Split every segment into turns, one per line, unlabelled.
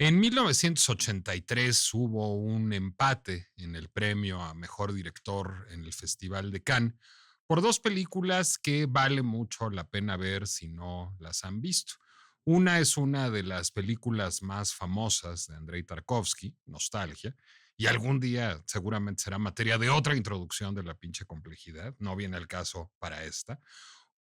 En 1983 hubo un empate en el premio a mejor director en el Festival de Cannes por dos películas que vale mucho la pena ver si no las han visto. Una es una de las películas más famosas de Andrei Tarkovsky, Nostalgia, y algún día seguramente será materia de otra introducción de la pinche complejidad, no viene el caso para esta,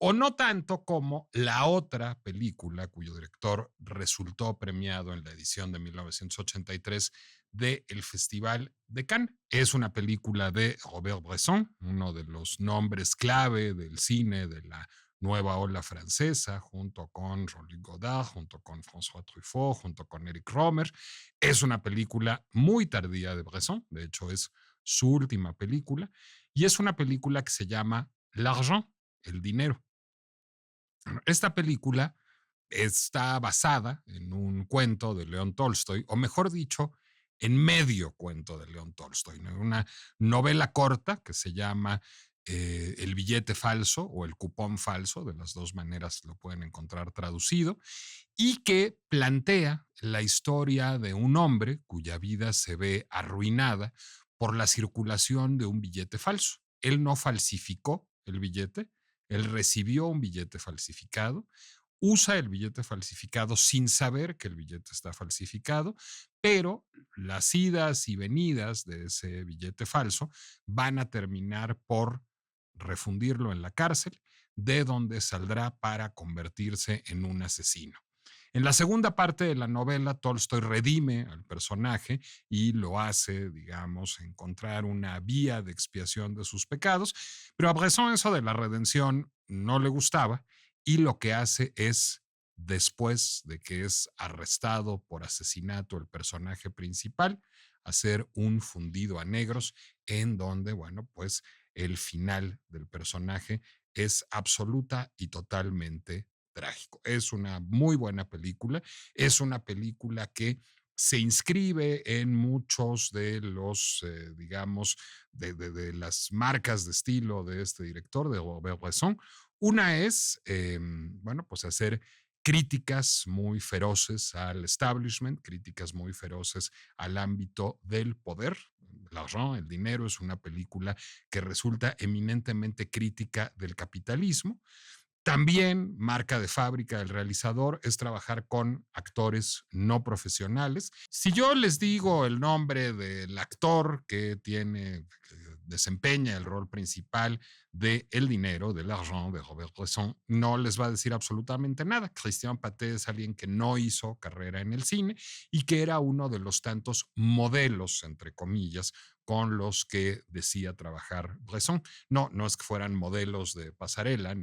o no tanto como la otra película cuyo director resultó premiado en la edición de 1983 del Festival de Cannes. Es una película de Robert Bresson, uno de los nombres clave del cine de la nueva ola francesa, junto con Jean-Luc Godard, junto con François Truffaut, junto con Eric Romer. Es una película muy tardía de Bresson, de hecho es su última película, y es una película que se llama L'argent, el dinero. Esta película está basada en un cuento de León Tolstoy, o mejor dicho, en medio cuento de León Tolstoy, ¿no? Una novela corta que se llama El billete falso o El cupón falso, de las dos maneras lo pueden encontrar traducido, y que plantea la historia de un hombre cuya vida se ve arruinada por la circulación de un billete falso. Él no falsificó el billete, él recibió un billete falsificado, usa el billete falsificado sin saber que el billete está falsificado, pero las idas y venidas de ese billete falso van a terminar por refundirlo en la cárcel, de donde saldrá para convertirse en un asesino. En la segunda parte de la novela, Tolstoy redime al personaje y lo hace, digamos, encontrar una vía de expiación de sus pecados, pero a Bresson eso de la redención no le gustaba y lo que hace es, después de que es arrestado por asesinato el personaje principal, hacer un fundido a negros en donde, bueno, pues el final del personaje es absoluta y totalmente trágico. Es una muy buena película, es una película que se inscribe en muchos de los, digamos, de las marcas de estilo de este director, de Robert Bresson. Una es, bueno, pues hacer críticas muy feroces al establishment, críticas muy feroces al ámbito del poder. L'argent, el dinero, es una película que resulta eminentemente crítica del capitalismo. También marca de fábrica del realizador es trabajar con actores no profesionales. Si yo les digo el nombre del actor que desempeña el rol principal de El dinero, de L'Argent, de Robert Bresson, no les va a decir absolutamente nada. Christian Paté es alguien que no hizo carrera en el cine y que era uno de los tantos modelos, entre comillas, con los que decía trabajar Bresson. No, no es que fueran modelos de pasarela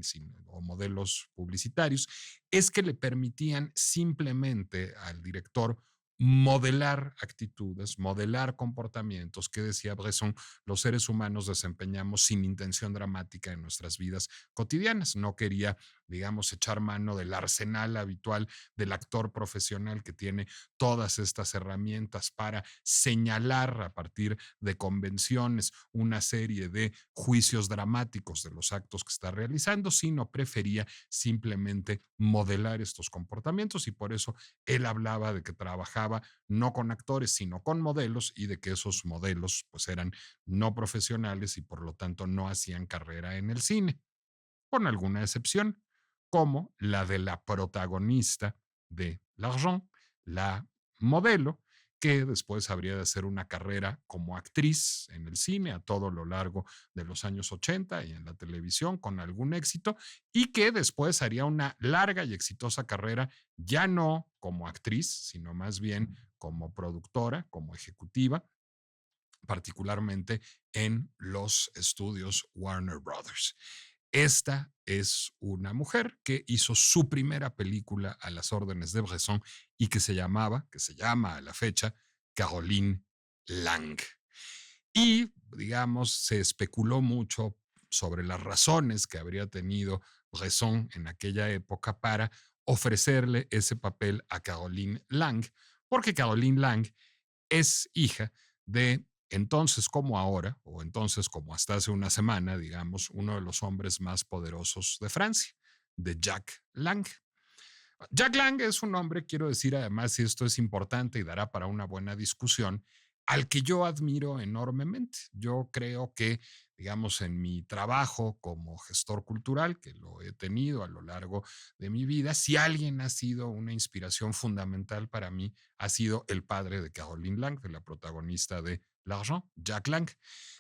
o modelos publicitarios, es que le permitían simplemente al director modelar actitudes, modelar comportamientos que decía Bresson, los seres humanos desempeñamos sin intención dramática en nuestras vidas cotidianas. No quería, digamos, echar mano del arsenal habitual del actor profesional que tiene todas estas herramientas para señalar a partir de convenciones una serie de juicios dramáticos de los actos que está realizando, sino prefería simplemente modelar estos comportamientos y por eso él hablaba de que trabajaba no con actores, sino con modelos y de que esos modelos pues eran no profesionales y por lo tanto no hacían carrera en el cine, con alguna excepción, como la de la protagonista de L'Argent, la modelo, que después habría de hacer una carrera como actriz en el cine a todo lo largo de los años 80 y en la televisión con algún éxito, y que después haría una larga y exitosa carrera ya no como actriz, sino más bien como productora, como ejecutiva, particularmente en los estudios Warner Brothers. Esta es una mujer que hizo su primera película a las órdenes de Bresson y que se llama a la fecha, Caroline Lang. Y, digamos, se especuló mucho sobre las razones que habría tenido Bresson en aquella época para ofrecerle ese papel a Caroline Lang, porque Caroline Lang es hija de entonces como ahora, o entonces como hasta hace una semana, digamos, uno de los hombres más poderosos de Francia, de Jacques Lang. Jack Lang es un hombre, quiero decir además, y esto es importante y dará para una buena discusión, al que yo admiro enormemente. Yo creo que, digamos, en mi trabajo como gestor cultural, que lo he tenido a lo largo de mi vida, si alguien ha sido una inspiración fundamental para mí, ha sido el padre de Caroline Lang, de la protagonista de L'Argent, Jack Lang.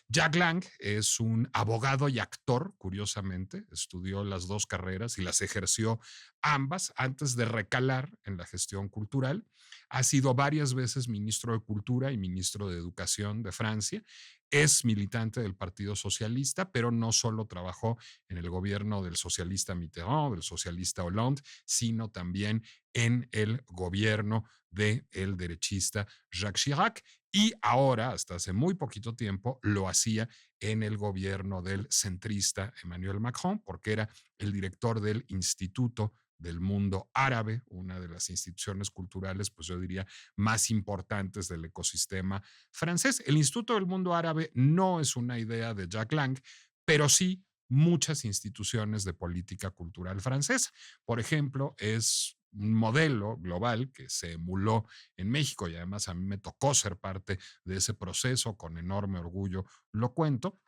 Jack Lang es un abogado y actor, curiosamente, estudió las dos carreras y las ejerció ambas antes de recalar en la gestión cultural. Ha sido varias veces ministro de Cultura y ministro de Educación de Francia. Es militante del Partido Socialista, pero no solo trabajó en el gobierno del socialista Mitterrand, del socialista Hollande, sino también en el gobierno del derechista Jacques Chirac y ahora, hasta hace muy poquito tiempo, lo hacía en el gobierno del centrista Emmanuel Macron, porque era el director del Instituto del Mundo Árabe, una de las instituciones culturales, pues yo diría, más importantes del ecosistema francés. El Instituto del Mundo Árabe no es una idea de Jack Lang, pero sí muchas instituciones de política cultural francesa. Por ejemplo, es un modelo global que se emuló en México y además a mí me tocó ser parte de ese proceso, con enorme orgullo lo cuento.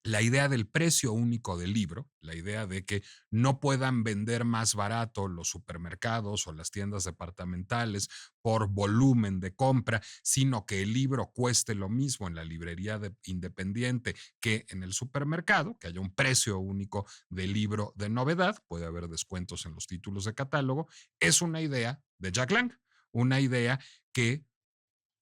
La idea del precio único del libro, la idea de que no puedan vender más barato los supermercados o las tiendas departamentales por volumen de compra, sino que el libro cueste lo mismo en la librería independiente que en el supermercado, que haya un precio único del libro de novedad, puede haber descuentos en los títulos de catálogo, es una idea de Jack Lang, una idea que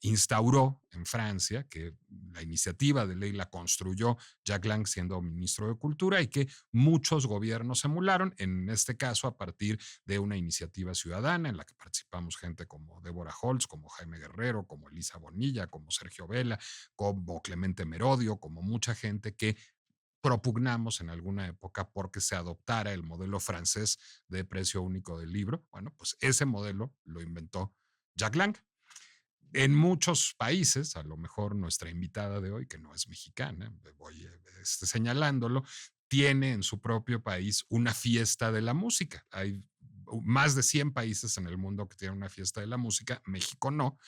instauró en Francia, que la iniciativa de ley la construyó Jack Lang siendo ministro de Cultura y que muchos gobiernos emularon, en este caso a partir de una iniciativa ciudadana en la que participamos gente como Débora Holtz, como Jaime Guerrero, como Elisa Bonilla, como Sergio Vela, como Clemente Merodio, como mucha gente que propugnamos en alguna época porque se adoptara el modelo francés de precio único del libro. Bueno, pues ese modelo lo inventó Jack Lang. En muchos países, a lo mejor nuestra invitada de hoy, que no es mexicana, voy señalándolo, tiene en su propio país una fiesta de la música. Hay más de 100 países en el mundo que tienen una fiesta de la música, México no,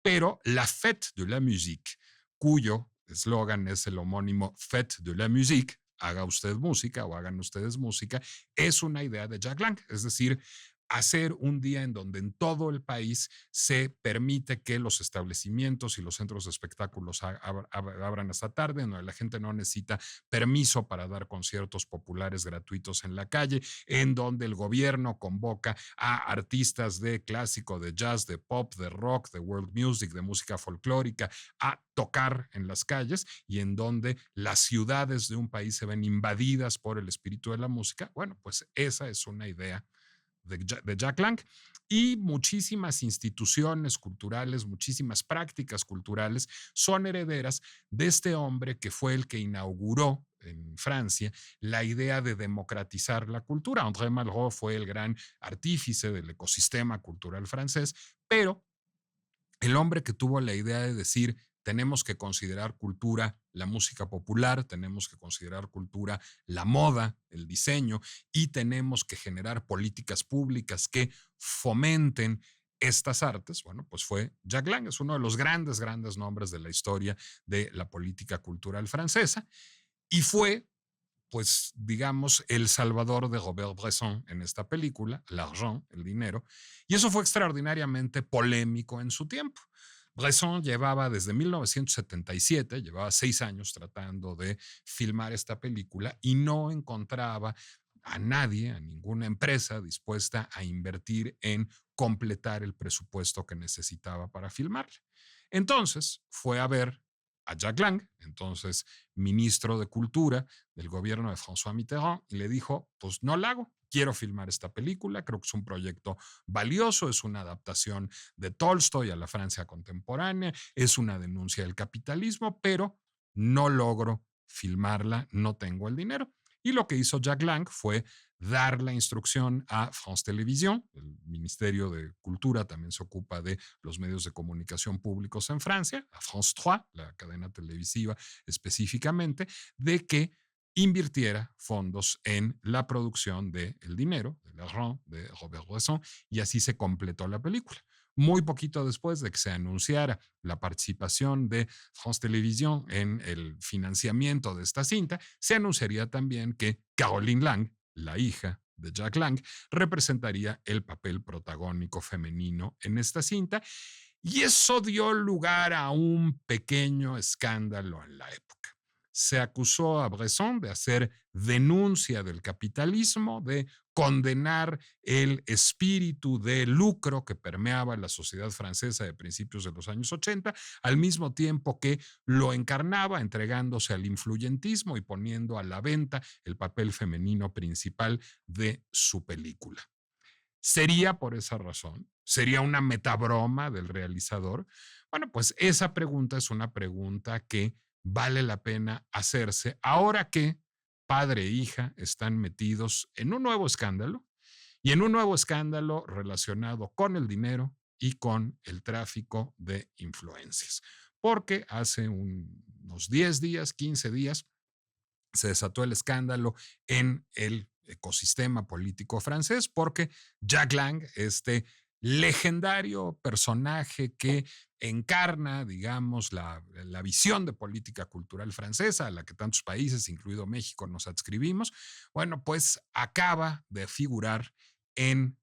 pero la Fête de la Musique, cuyo eslogan es el homónimo Fête de la Musique, haga usted música o hagan ustedes música, es una idea de Jack Lang, es decir, hacer un día en donde en todo el país se permite que los establecimientos y los centros de espectáculos abran hasta tarde, donde la gente no necesita permiso para dar conciertos populares gratuitos en la calle, en donde el gobierno convoca a artistas de clásico, de jazz, de pop, de rock, de world music, de música folclórica, a tocar en las calles y en donde las ciudades de un país se ven invadidas por el espíritu de la música. Bueno, pues esa es una idea de Jack Lang y muchísimas instituciones culturales, muchísimas prácticas culturales son herederas de este hombre que fue el que inauguró en Francia la idea de democratizar la cultura. André Malraux fue el gran artífice del ecosistema cultural francés, pero el hombre que tuvo la idea de decir tenemos que considerar cultura la música popular, tenemos que considerar cultura la moda, el diseño y tenemos que generar políticas públicas que fomenten estas artes, bueno, pues fue Jack Lang, es uno de los grandes, grandes nombres de la historia de la política cultural francesa y fue pues digamos, el salvador de Robert Bresson en esta película, L'argent, el dinero, y eso fue extraordinariamente polémico en su tiempo. Bresson llevaba desde 1977, llevaba 6 años tratando de filmar esta película y no encontraba a nadie, a ninguna empresa dispuesta a invertir en completar el presupuesto que necesitaba para filmarla. Entonces fue a ver a Jack Lang, entonces ministro de Cultura del gobierno de François Mitterrand, y le dijo, pues no la hago, quiero filmar esta película, creo que es un proyecto valioso, es una adaptación de Tolstoy a la Francia contemporánea, es una denuncia del capitalismo, pero no logro filmarla, no tengo el dinero. Y lo que hizo Jack Lang fue dar la instrucción a France Télévisions, el Ministerio de Cultura también se ocupa de los medios de comunicación públicos en Francia, a France 3, la cadena televisiva específicamente, de que invirtiera fondos en la producción de El Dinero, de L'argent, de Robert Bresson, y así se completó la película. Muy poquito después de que se anunciara la participación de France Télévisions en el financiamiento de esta cinta, se anunciaría también que Caroline Lang, la hija de Jack Lang, representaría el papel protagónico femenino en esta cinta, y eso dio lugar a un pequeño escándalo en la época. Se acusó a Bresson de hacer denuncia del capitalismo, de condenar el espíritu de lucro que permeaba la sociedad francesa de principios de los años 80, al mismo tiempo que lo encarnaba entregándose al influyentismo y poniendo a la venta el papel femenino principal de su película. ¿Sería por esa razón? ¿Sería una metabroma del realizador? Bueno, pues esa pregunta es una pregunta que vale la pena hacerse ahora que padre e hija están metidos en un nuevo escándalo, y en un nuevo escándalo relacionado con el dinero y con el tráfico de influencias. Porque hace unos 10 días, 15 días, se desató el escándalo en el ecosistema político francés porque Jack Lang, este legendario personaje que encarna, digamos, la visión de política cultural francesa a la que tantos países, incluido México, nos adscribimos, bueno, pues acaba de figurar en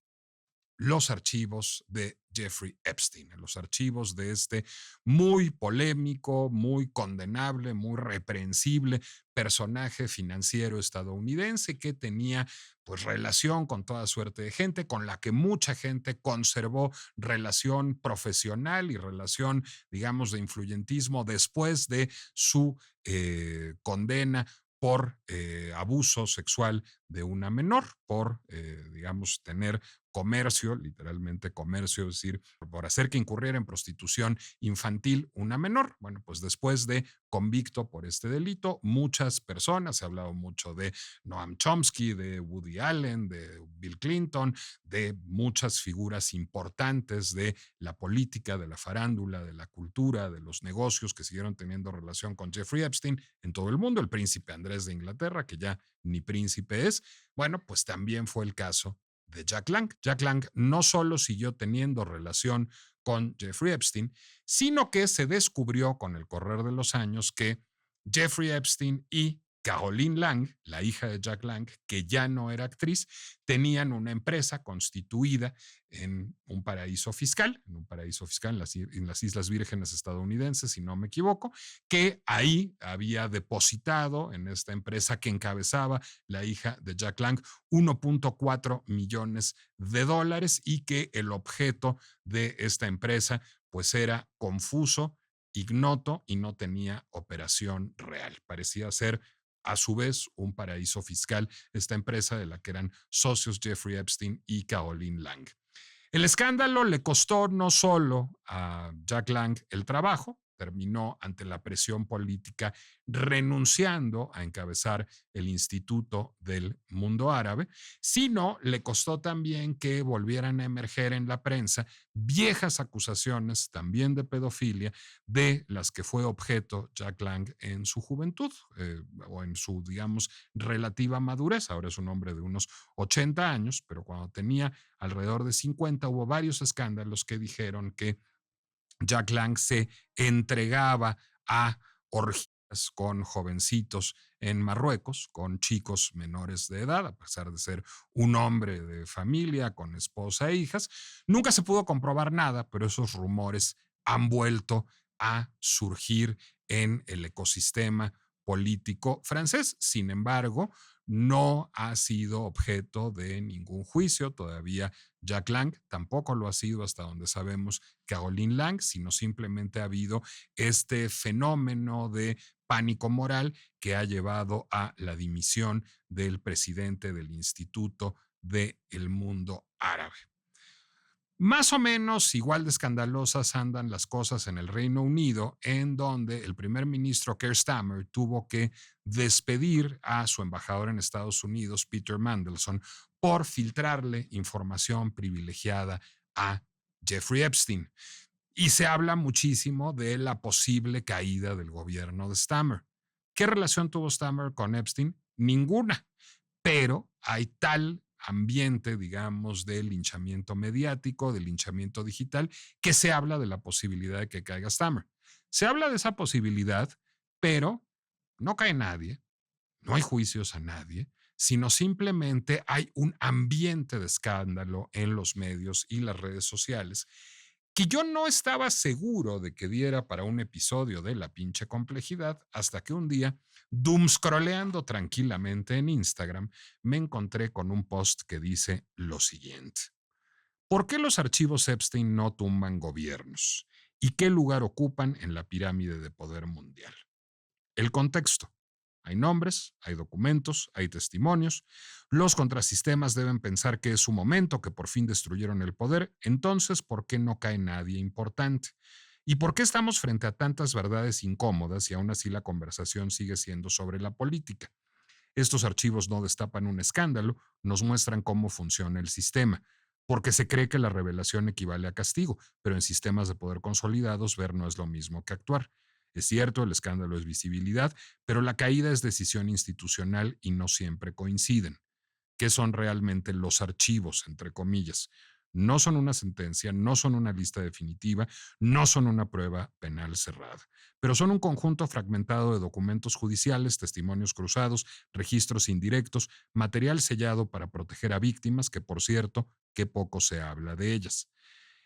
los archivos de Jeffrey Epstein, los archivos de este muy polémico, muy condenable, muy reprensible personaje financiero estadounidense que tenía pues relación con toda suerte de gente, con la que mucha gente conservó relación profesional y relación, digamos, de influyentismo después de su condena por abuso sexual de una menor, por, digamos, tener comercio, literalmente comercio, es decir, por hacer que incurriera en prostitución infantil una menor. Bueno, pues después de convicto por este delito, muchas personas, se ha hablado mucho de Noam Chomsky, de Woody Allen, de Bill Clinton, de muchas figuras importantes de la política, de la farándula, de la cultura, de los negocios que siguieron teniendo relación con Jeffrey Epstein en todo el mundo, el príncipe Andrés de Inglaterra, que ya ni príncipe es, bueno, pues también fue el caso de Jack Lang. Jack Lang no solo siguió teniendo relación con Jeffrey Epstein, sino que se descubrió con el correr de los años que Jeffrey Epstein y Caroline Lang, la hija de Jack Lang, que ya no era actriz, tenían una empresa constituida en un paraíso fiscal en las Islas Vírgenes estadounidenses, si no me equivoco, que ahí había depositado en esta empresa que encabezaba la hija de Jack Lang 1.4 millones de dólares, y que el objeto de esta empresa pues era confuso, ignoto y no tenía operación real. Parecía ser a su vez un paraíso fiscal esta empresa de la que eran socios Jeffrey Epstein y Caroline Lang. El escándalo le costó no solo a Jack Lang el trabajo, terminó ante la presión política renunciando a encabezar el Instituto del Mundo Árabe, sino le costó también que volvieran a emerger en la prensa viejas acusaciones también de pedofilia de las que fue objeto Jack Lang en su juventud, o en su, digamos, relativa madurez. Ahora es un hombre de unos 80 años, pero cuando tenía alrededor de 50 hubo varios escándalos que dijeron que Jack Lang se entregaba a orgías con jovencitos en Marruecos, con chicos menores de edad, a pesar de ser un hombre de familia, con esposa e hijas. Nunca se pudo comprobar nada, pero esos rumores han vuelto a surgir en el ecosistema político francés. Sin embargo, no ha sido objeto de ningún juicio todavía Jack Lang, tampoco lo ha sido hasta donde sabemos Caroline Lang, sino simplemente ha habido este fenómeno de pánico moral que ha llevado a la dimisión del presidente del Instituto del Mundo Árabe. Más o menos igual de escandalosas andan las cosas en el Reino Unido, en donde el primer ministro Keir Starmer tuvo que despedir a su embajador en Estados Unidos, Peter Mandelson, por filtrarle información privilegiada a Jeffrey Epstein. Y se habla muchísimo de la posible caída del gobierno de Starmer. ¿Qué relación tuvo Starmer con Epstein? ninguna, pero hay tal ambiente, digamos, de linchamiento mediático, de linchamiento digital, que se habla de la posibilidad de que caiga Stammer. Se habla de esa posibilidad, pero no cae nadie, no hay juicios a nadie, sino simplemente hay un ambiente de escándalo en los medios y las redes sociales que yo no estaba seguro de que diera para un episodio de La pinche complejidad hasta que un día, doomscrolleando tranquilamente en Instagram, me encontré con un post que dice lo siguiente. ¿Por qué los archivos Epstein no tumban gobiernos? ¿Y qué lugar ocupan en la pirámide de poder mundial? El contexto. Hay nombres, hay documentos, hay testimonios. Los contrasistemas deben pensar que es su momento, que por fin destruyeron el poder. Entonces, ¿por qué no cae nadie importante? ¿Y por qué estamos frente a tantas verdades incómodas y aún así la conversación sigue siendo sobre la política? Estos archivos no destapan un escándalo, nos muestran cómo funciona el sistema, porque se cree que la revelación equivale a castigo, pero en sistemas de poder consolidados ver no es lo mismo que actuar. Es cierto, el escándalo es visibilidad, pero la caída es decisión institucional y no siempre coinciden. ¿Qué son realmente los archivos, entre comillas? No son una sentencia, no son una lista definitiva, no son una prueba penal cerrada, pero son un conjunto fragmentado de documentos judiciales, testimonios cruzados, registros indirectos, material sellado para proteger a víctimas, que por cierto, qué poco se habla de ellas.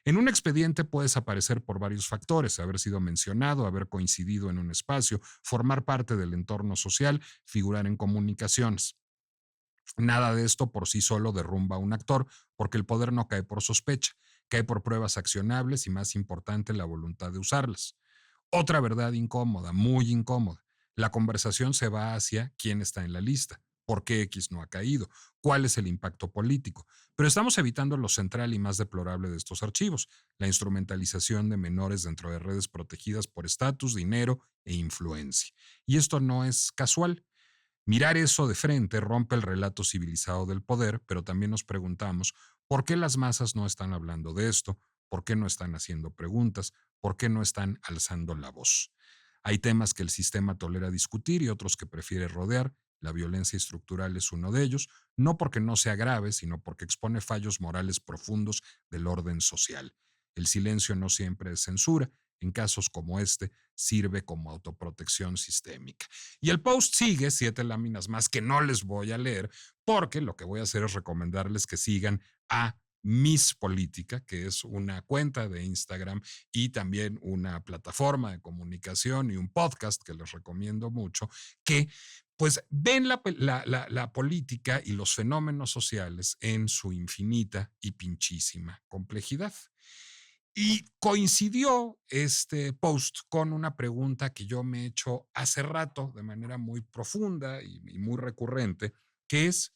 En un expediente puedes aparecer por varios factores, haber sido mencionado, haber coincidido en un espacio, formar parte del entorno social, figurar en comunicaciones. Nada de esto por sí solo derrumba a un actor, porque el poder no cae por sospecha, cae por pruebas accionables y, más importante, la voluntad de usarlas. Otra verdad incómoda, muy incómoda. La conversación se va hacia quién está en la lista, por qué X no ha caído, cuál es el impacto político. Pero estamos evitando lo central y más deplorable de estos archivos, la instrumentalización de menores dentro de redes protegidas por estatus, dinero e influencia. Y esto no es casual. Mirar eso de frente rompe el relato civilizado del poder, pero también nos preguntamos por qué las masas no están hablando de esto, por qué no están haciendo preguntas, por qué no están alzando la voz. Hay temas que el sistema tolera discutir y otros que prefiere rodear. La violencia estructural es uno de ellos, no porque no sea grave, sino porque expone fallos morales profundos del orden social. El silencio no siempre es censura. En casos como este, sirve como autoprotección sistémica. Y el post sigue 7 láminas más que no les voy a leer, porque lo que voy a hacer es recomendarles que sigan a Miss Política, que es una cuenta de Instagram y también una plataforma de comunicación y un podcast que les recomiendo mucho, que pues ven la política y los fenómenos sociales en su infinita y pinchísima complejidad. Y coincidió este post con una pregunta que yo me he hecho hace rato de manera muy profunda y muy recurrente, que es,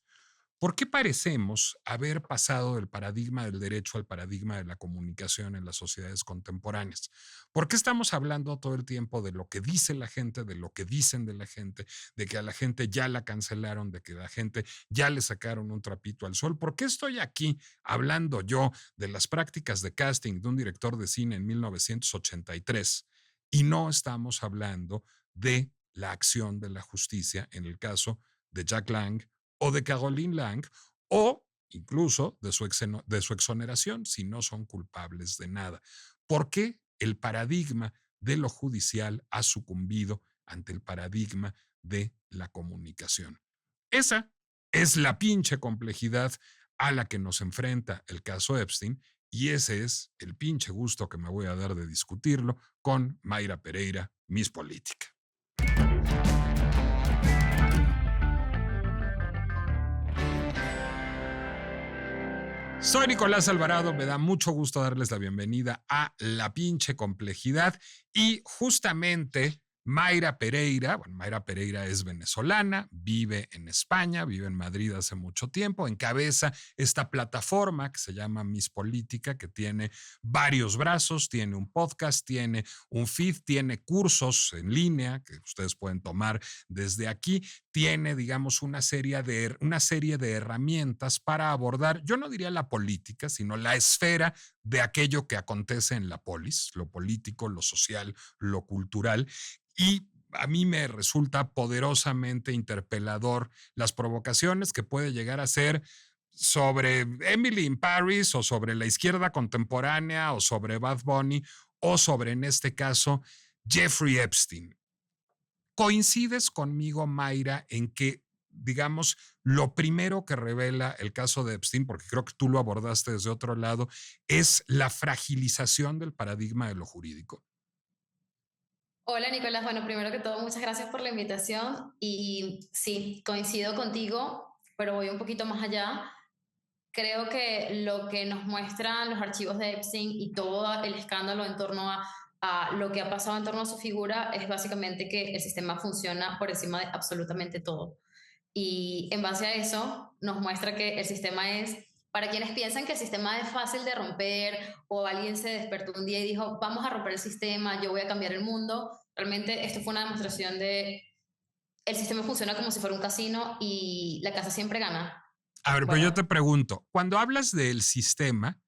¿por qué parecemos haber pasado del paradigma del derecho al paradigma de la comunicación en las sociedades contemporáneas? ¿Por qué estamos hablando todo el tiempo de lo que dice la gente, de lo que dicen de la gente, de que a la gente ya la cancelaron, de que a la gente ya le sacaron un trapito al sol? ¿Por qué estoy aquí hablando yo de las prácticas de casting de un director de cine en 1983 y no estamos hablando de la acción de la justicia en el caso de Jack Lang o de Caroline Lang, o incluso de su exoneración, si no son culpables de nada? ¿Por qué el paradigma de lo judicial ha sucumbido ante el paradigma de la comunicación? Esa es la pinche complejidad a la que nos enfrenta el caso Epstein, y ese es el pinche gusto que me voy a dar de discutirlo con Mayra Pereira, Miss Política. Soy Nicolás Alvarado, me da mucho gusto darles la bienvenida a La pinche complejidad y justamente Mayra Pereira es venezolana, vive en España, vive en Madrid hace mucho tiempo, encabeza esta plataforma que se llama Miss Política, que tiene varios brazos, tiene un podcast, tiene un feed, tiene cursos en línea que ustedes pueden tomar desde aquí, tiene, digamos, una serie de herramientas para abordar, yo no diría la política, sino la esfera de aquello que acontece en la polis, lo político, lo social, lo cultural, y a mí me resulta poderosamente interpelador las provocaciones que puede llegar a ser sobre Emily in Paris o sobre la izquierda contemporánea o sobre Bad Bunny o sobre, en este caso, Jeffrey Epstein. ¿Coincides conmigo, Mayra, en que, digamos, lo primero que revela el caso de Epstein, porque creo que tú lo abordaste desde otro lado, es la fragilización del paradigma de lo jurídico?
Hola Nicolás, bueno, primero que todo, muchas gracias por la invitación y sí, coincido contigo, pero voy un poquito más allá. Creo que lo que nos muestran los archivos de Epstein y todo el escándalo en torno a lo que ha pasado en torno a su figura es básicamente que el sistema funciona por encima de absolutamente todo. Y en base a eso nos muestra que el sistema es, para quienes piensan que el sistema es fácil de romper o alguien se despertó un día y dijo, vamos a romper el sistema, yo voy a cambiar el mundo, realmente esto fue una demostración de el sistema funciona como si fuera un casino y la casa siempre gana.
A ver, pero yo
Bueno,
te pregunto, cuando hablas del sistema,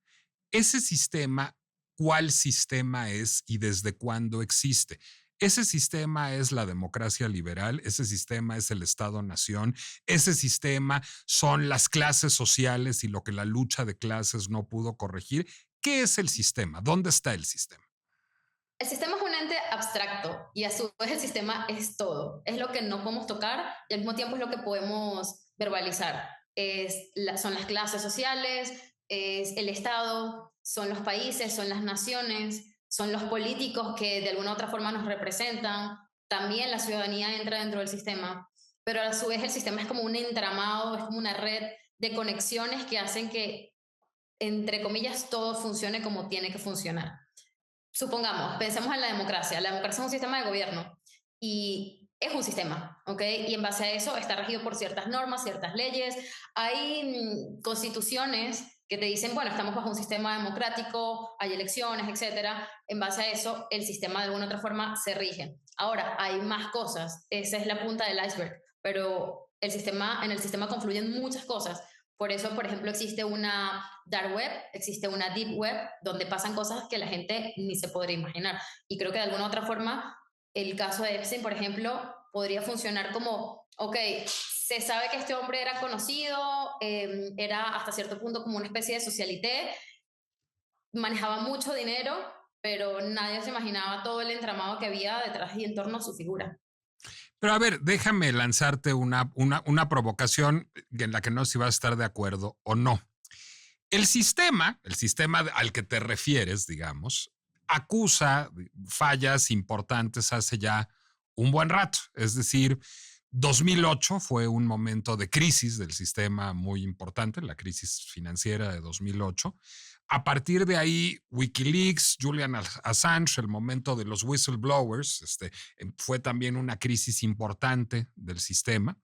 ese sistema, ¿cuál sistema es y desde cuándo existe? Ese sistema es la democracia liberal, ese sistema es el Estado-nación, ese sistema son las clases sociales y lo que la lucha de clases no pudo corregir. ¿Qué es el sistema? ¿Dónde está el sistema?
el sistema es un ente abstracto y a su vez el sistema es todo. Es lo que no podemos tocar y al mismo tiempo es lo que podemos verbalizar. Son las clases sociales, es el Estado, son los países, son las naciones, son los políticos que de alguna u otra forma nos representan. También la ciudadanía entra dentro del sistema, pero a su vez el sistema es como un entramado, es como una red de conexiones que hacen que, entre comillas, todo funcione como tiene que funcionar. Supongamos, pensemos en la democracia. La democracia es un sistema de gobierno y es un sistema, ¿ok? Y en base a eso está regido por ciertas normas, ciertas leyes. Hay constituciones que te dicen, bueno, estamos bajo un sistema democrático, hay elecciones, etcétera. En base a eso, el sistema de alguna u otra forma se rige. Ahora, hay más cosas. Esa es la punta del iceberg, pero en el sistema confluyen muchas cosas. Por eso, por ejemplo, existe una dark web, existe una deep web, donde pasan cosas que la gente ni se podría imaginar. Y creo que de alguna otra forma, el caso de Epstein, por ejemplo, podría funcionar como, ok, se sabe que este hombre era conocido, era hasta cierto punto como una especie de socialité, manejaba mucho dinero, pero nadie se imaginaba todo el entramado que había detrás y en torno a su figura.
Pero a ver, déjame lanzarte una provocación en la que no sé si vas a estar de acuerdo o no. El sistema al que te refieres, digamos, acusa fallas importantes hace ya un buen rato. Es decir, 2008 fue un momento de crisis del sistema muy importante, la crisis financiera de 2008. A partir de ahí, Wikileaks, Julian Assange, el momento de los whistleblowers, fue también una crisis importante del sistema.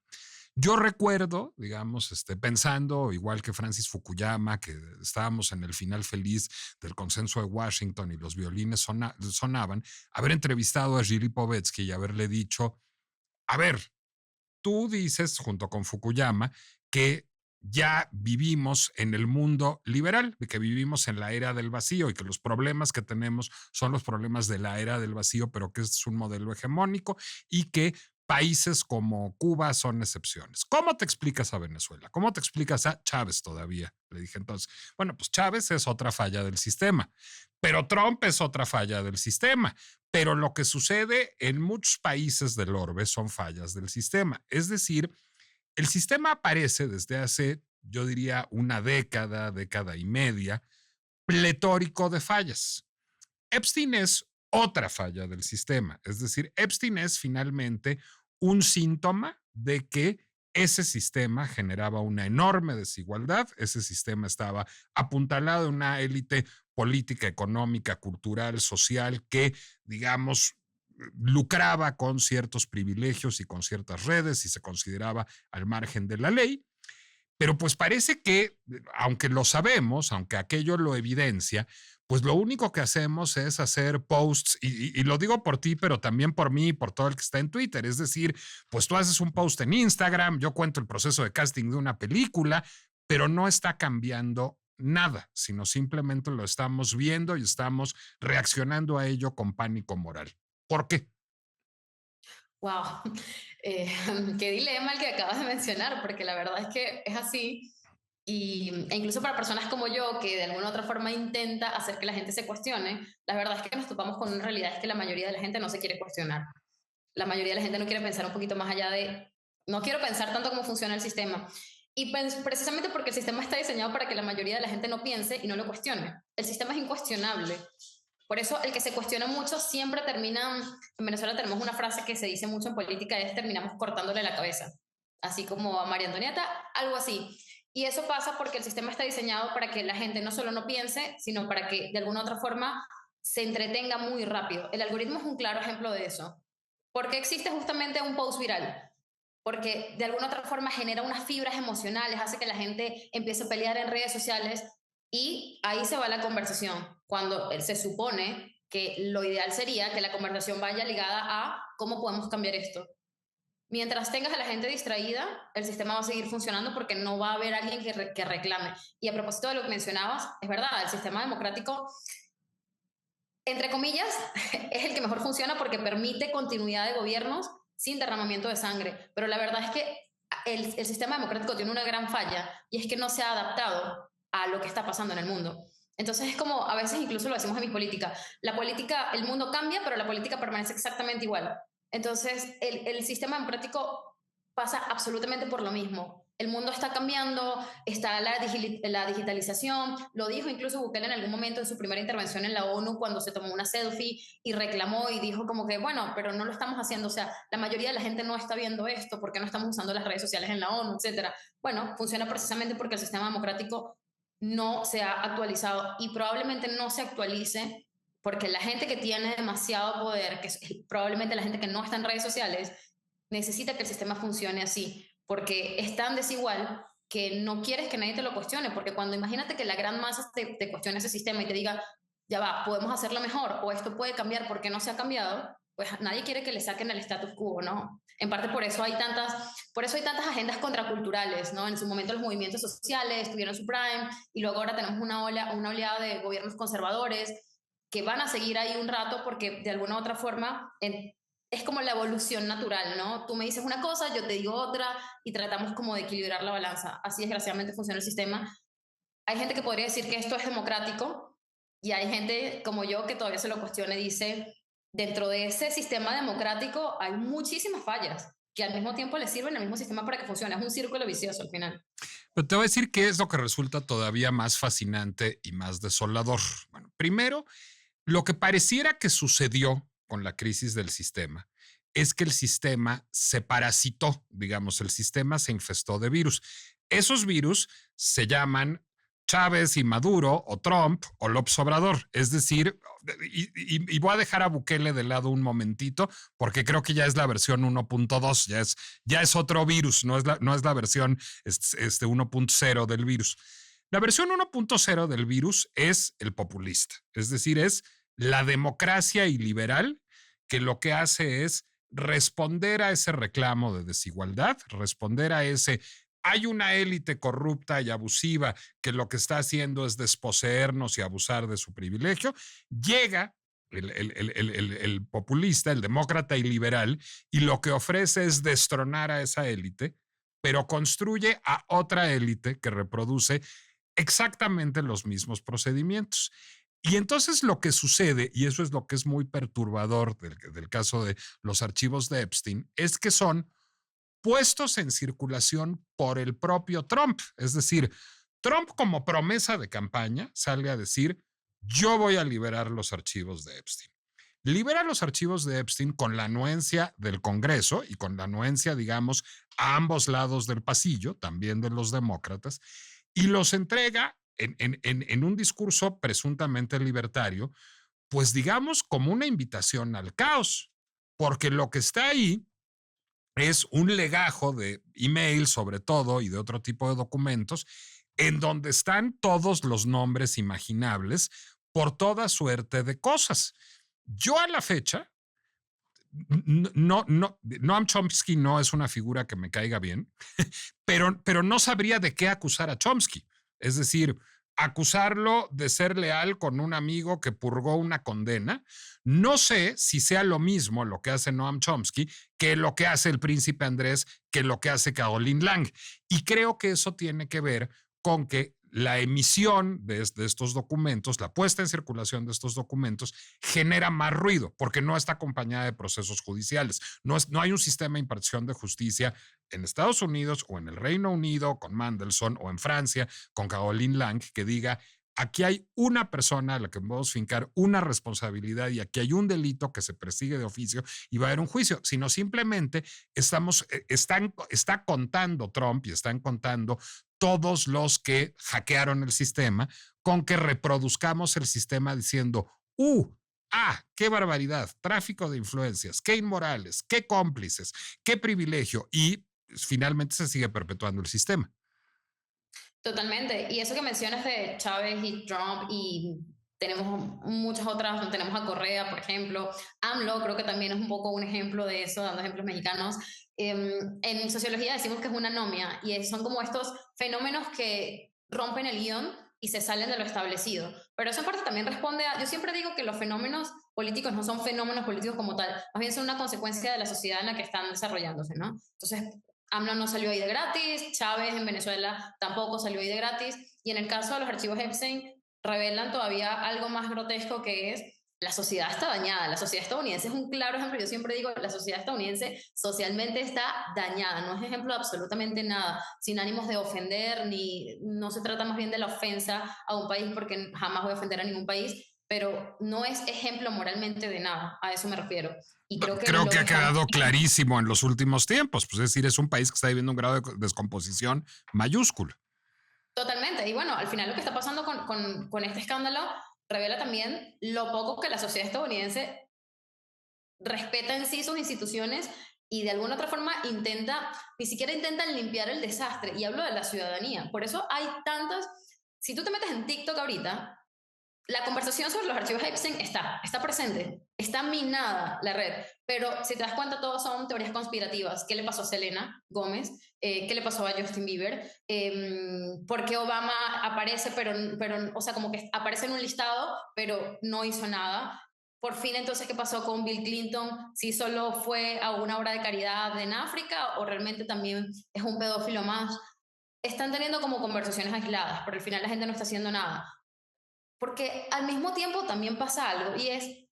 Yo recuerdo, digamos, pensando, igual que Francis Fukuyama, que estábamos en el final feliz del consenso de Washington y los violines sonaban, haber entrevistado a Gili Povetsky y haberle dicho, a ver, tú dices, junto con Fukuyama, que ya vivimos en el mundo liberal, que vivimos en la era del vacío y que los problemas que tenemos son los problemas de la era del vacío, pero que es un modelo hegemónico y que países como Cuba son excepciones. ¿Cómo te explicas a Venezuela? ¿Cómo te explicas a Chávez todavía? Le dije entonces, bueno, pues Chávez es otra falla del sistema, pero Trump es otra falla del sistema. Pero lo que sucede en muchos países del orbe son fallas del sistema. Es decir, el sistema aparece desde hace, yo diría, una década, década y media, pletórico de fallas. Epstein es otra falla del sistema. Es decir, Epstein es finalmente un síntoma de que ese sistema generaba una enorme desigualdad, ese sistema estaba apuntalado en una élite política, económica, cultural, social, que, digamos, lucraba con ciertos privilegios y con ciertas redes y se consideraba al margen de la ley. Pero pues parece que, aunque lo sabemos, aunque aquello lo evidencia, pues lo único que hacemos es hacer posts, y lo digo por ti, pero también por mí y por todo el que está en Twitter. Es decir, pues tú haces un post en Instagram, yo cuento el proceso de casting de una película, pero no está cambiando nada, sino simplemente lo estamos viendo y estamos reaccionando a ello con pánico moral. ¿Por qué?
Wow, qué dilema el que acabas de mencionar, porque la verdad es que es así. E incluso para personas como yo, que de alguna u otra forma intenta hacer que la gente se cuestione, la verdad es que nos topamos con una realidad, es que la mayoría de la gente no se quiere cuestionar. La mayoría de la gente no quiere pensar un poquito más allá de, no quiero pensar tanto cómo funciona el sistema. Y precisamente porque el sistema está diseñado para que la mayoría de la gente no piense y no lo cuestione. El sistema es incuestionable. Por eso el que se cuestiona mucho siempre termina, en Venezuela tenemos una frase que se dice mucho en política, es terminamos cortándole la cabeza. Así como a María Antonieta, algo así. Y eso pasa porque el sistema está diseñado para que la gente no solo no piense, sino para que de alguna otra forma se entretenga muy rápido. El algoritmo es un claro ejemplo de eso. ¿Por qué existe justamente un post viral? Porque de alguna otra forma genera unas fibras emocionales, hace que la gente empiece a pelear en redes sociales y ahí se va la conversación, cuando se supone que lo ideal sería que la conversación vaya ligada a cómo podemos cambiar esto. Mientras tengas a la gente distraída, el sistema va a seguir funcionando porque no va a haber alguien que reclame. Y a propósito de lo que mencionabas, es verdad, el sistema democrático, entre comillas, es el que mejor funciona porque permite continuidad de gobiernos sin derramamiento de sangre. Pero la verdad es que el sistema democrático tiene una gran falla y es que no se ha adaptado a lo que está pasando en el mundo. Entonces es como, a veces incluso lo decimos en mi política, la política, el mundo cambia, pero la política permanece exactamente igual. Entonces el sistema democrático pasa absolutamente por lo mismo. El mundo está cambiando, está la digitalización, lo dijo incluso Bukele en algún momento en su primera intervención en la ONU cuando se tomó una selfie y reclamó y dijo como que, bueno, pero no lo estamos haciendo, o sea, la mayoría de la gente no está viendo esto, ¿por qué no estamos usando las redes sociales en la ONU, etcétera? Bueno, funciona precisamente porque el sistema democrático no se ha actualizado y probablemente no se actualice porque la gente que tiene demasiado poder, que es probablemente la gente que no está en redes sociales, necesita que el sistema funcione así, porque es tan desigual que no quieres que nadie te lo cuestione, porque cuando imagínate que la gran masa te cuestione ese sistema y te diga, ya va, podemos hacerlo mejor, o esto puede cambiar porque no se ha cambiado, pues nadie quiere que le saquen el status quo, ¿no? En parte por eso hay tantas agendas contraculturales, ¿no? En su momento los movimientos sociales tuvieron su prime, y luego ahora tenemos una oleada de gobiernos conservadores que van a seguir ahí un rato porque de alguna u otra forma es como la evolución natural, ¿no? Tú me dices una cosa, yo te digo otra y tratamos como de equilibrar la balanza. Así desgraciadamente funciona el sistema. Hay gente que podría decir que esto es democrático y hay gente como yo que todavía se lo cuestiona y dice, dentro de ese sistema democrático hay muchísimas fallas que al mismo tiempo le sirven al mismo sistema para que funcione. Es un círculo vicioso al final.
Pero te voy a decir qué es lo que resulta todavía más fascinante y más desolador. Bueno, primero, lo que pareciera que sucedió con la crisis del sistema es que el sistema se parasitó, digamos, el sistema se infestó de virus. Esos virus se llaman Chávez y Maduro o Trump o López Obrador. Es decir, y voy a dejar a Bukele de lado un momentito porque creo que ya es la versión 1.2, ya es otro virus, no es la versión 1.0 del virus. La versión 1.0 del virus es el populista, es decir, es la democracia iliberal que lo que hace es responder a ese reclamo de desigualdad, responder a ese hay una élite corrupta y abusiva que lo que está haciendo es desposeernos y abusar de su privilegio, llega el populista, el demócrata y liberal, y lo que ofrece es destronar a esa élite, pero construye a otra élite que reproduce exactamente los mismos procedimientos. Y entonces lo que sucede, y eso es lo que es muy perturbador del caso de los archivos de Epstein, es que son puestos en circulación por el propio Trump. Es decir, Trump como promesa de campaña sale a decir, yo voy a liberar los archivos de Epstein. Libera los archivos de Epstein con la anuencia del Congreso y con la anuencia, digamos, a ambos lados del pasillo, también de los demócratas, y los entrega en un discurso presuntamente libertario, pues digamos como una invitación al caos, porque lo que está ahí es un legajo de email sobre todo y de otro tipo de documentos en donde están todos los nombres imaginables por toda suerte de cosas. Yo a la fecha, Noam Chomsky no es una figura que me caiga bien, pero no sabría de qué acusar a Chomsky. Es decir, acusarlo de ser leal con un amigo que purgó una condena. No sé si sea lo mismo lo que hace Noam Chomsky que lo que hace el príncipe Andrés, que lo que hace Caroline Lang. Y creo que eso tiene que ver con que la emisión de estos documentos, la puesta en circulación de estos documentos, genera más ruido porque no está acompañada de procesos judiciales. No hay un sistema de impartición de justicia en Estados Unidos o en el Reino Unido con Mandelson o en Francia con Caroline Lang que diga: aquí hay una persona a la que podemos fincar una responsabilidad y aquí hay un delito que se persigue de oficio y va a haber un juicio, sino simplemente está contando Trump y están contando todos los que hackearon el sistema con que reproduzcamos el sistema diciendo, qué barbaridad, tráfico de influencias, qué inmorales, qué cómplices, qué privilegio, y finalmente se sigue perpetuando el sistema.
Totalmente. Y eso que mencionas de Chávez y Trump y tenemos muchas otras, tenemos a Correa, por ejemplo. AMLO creo que también es un poco un ejemplo de eso, dando ejemplos mexicanos. En sociología decimos que es una anomia y son como estos fenómenos que rompen el guión y se salen de lo establecido. Pero eso en parte también responde a, yo siempre digo que los fenómenos políticos no son fenómenos políticos como tal, más bien son una consecuencia de la sociedad en la que están desarrollándose, ¿no? Entonces, AMLO no salió ahí de gratis, Chávez en Venezuela tampoco salió ahí de gratis, y en el caso de los archivos Epstein revelan todavía algo más grotesco, que es la sociedad está dañada, la sociedad estadounidense es un claro ejemplo. Yo siempre digo, la sociedad estadounidense socialmente está dañada, no es ejemplo de absolutamente nada, sin ánimos de ofender, ni no se trata más bien de la ofensa a un país, porque jamás voy a ofender a ningún país, pero no es ejemplo moralmente de nada, a eso me refiero. Y
creo que ha quedado clarísimo en los últimos tiempos, pues es decir, es un país que está viviendo un grado de descomposición mayúsculo.
Totalmente, y bueno, al final lo que está pasando con este escándalo revela también lo poco que la sociedad estadounidense respeta en sí sus instituciones y de alguna otra forma ni siquiera intentan limpiar el desastre, y hablo de la ciudadanía. Por eso hay tantas, si tú te metes en TikTok ahorita, la conversación sobre los archivos Epstein está presente, está minada la red, pero si te das cuenta, todos son teorías conspirativas. ¿Qué le pasó a Selena Gómez? ¿Qué le pasó a Justin Bieber? ¿Por qué Obama aparece, pero, o sea, como que aparece en un listado, pero no hizo nada? Por fin, entonces, ¿qué pasó con Bill Clinton? Si solo fue a una obra de caridad en África o realmente también es un pedófilo más. Están teniendo como conversaciones aisladas, pero al final la gente no está haciendo nada. Porque al mismo tiempo también pasa algo, y es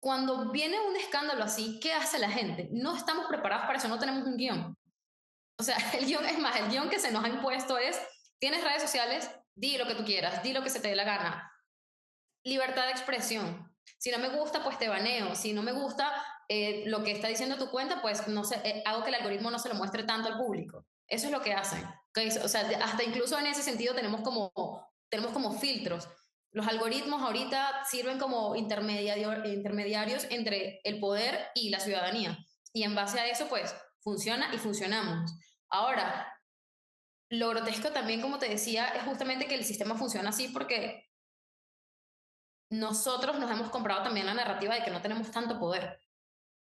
cuando viene un escándalo así, ¿qué hace la gente? No estamos preparados para eso, no tenemos un guión. O sea, el guión es más, el guión que se nos ha impuesto es, tienes redes sociales, di lo que tú quieras, di lo que se te dé la gana. Libertad de expresión. Si no me gusta, pues te baneo. Si no me gusta lo que está diciendo tu cuenta, pues no sé, hago que el algoritmo no se lo muestre tanto al público. Eso es lo que hacen. ¿Okay? O sea, hasta incluso en ese sentido tenemos como filtros. Los algoritmos ahorita sirven como intermediarios entre el poder y la ciudadanía. Y en base a eso, pues, funciona y funcionamos. Ahora, lo grotesco también, como te decía, es justamente que el sistema funciona así porque nosotros nos hemos comprado también la narrativa de que no tenemos tanto poder.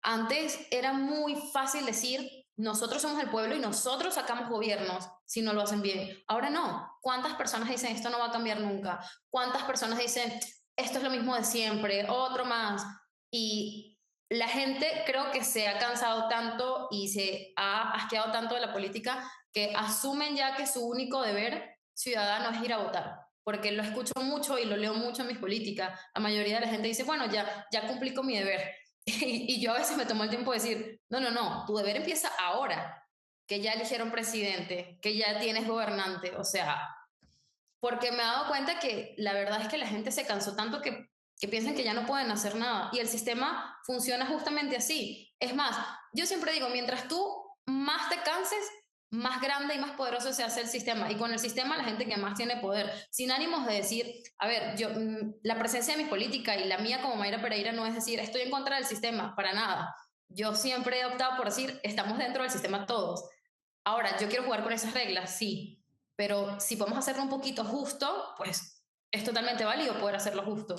Antes era muy fácil decir, nosotros somos el pueblo y nosotros sacamos gobiernos si no lo hacen bien. Ahora no. ¿Cuántas personas dicen esto no va a cambiar nunca? ¿Cuántas personas dicen esto es lo mismo de siempre, otro más? Y la gente creo que se ha cansado tanto y se ha asqueado tanto de la política que asumen ya que su único deber ciudadano es ir a votar. Porque lo escucho mucho y lo leo mucho en mis políticas. La mayoría de la gente dice, bueno, ya cumplí con mi deber. Y yo a veces me tomo el tiempo de decir, no, tu deber empieza ahora, que ya eligieron presidente, que ya tienes gobernante, o sea, porque me he dado cuenta que la verdad es que la gente se cansó tanto que piensan que ya no pueden hacer nada, y el sistema funciona justamente así. Es más, yo siempre digo, mientras tú más te canses, más grande y más poderoso se hace el sistema, y con el sistema la gente que más tiene poder, sin ánimos de decir, a ver, la presencia de mi política y la mía como Mayra Pereira no es decir, estoy en contra del sistema, para nada. Yo siempre he optado por decir, estamos dentro del sistema todos. Ahora, yo quiero jugar con esas reglas, sí, pero si podemos hacerlo un poquito justo, pues es totalmente válido poder hacerlo justo.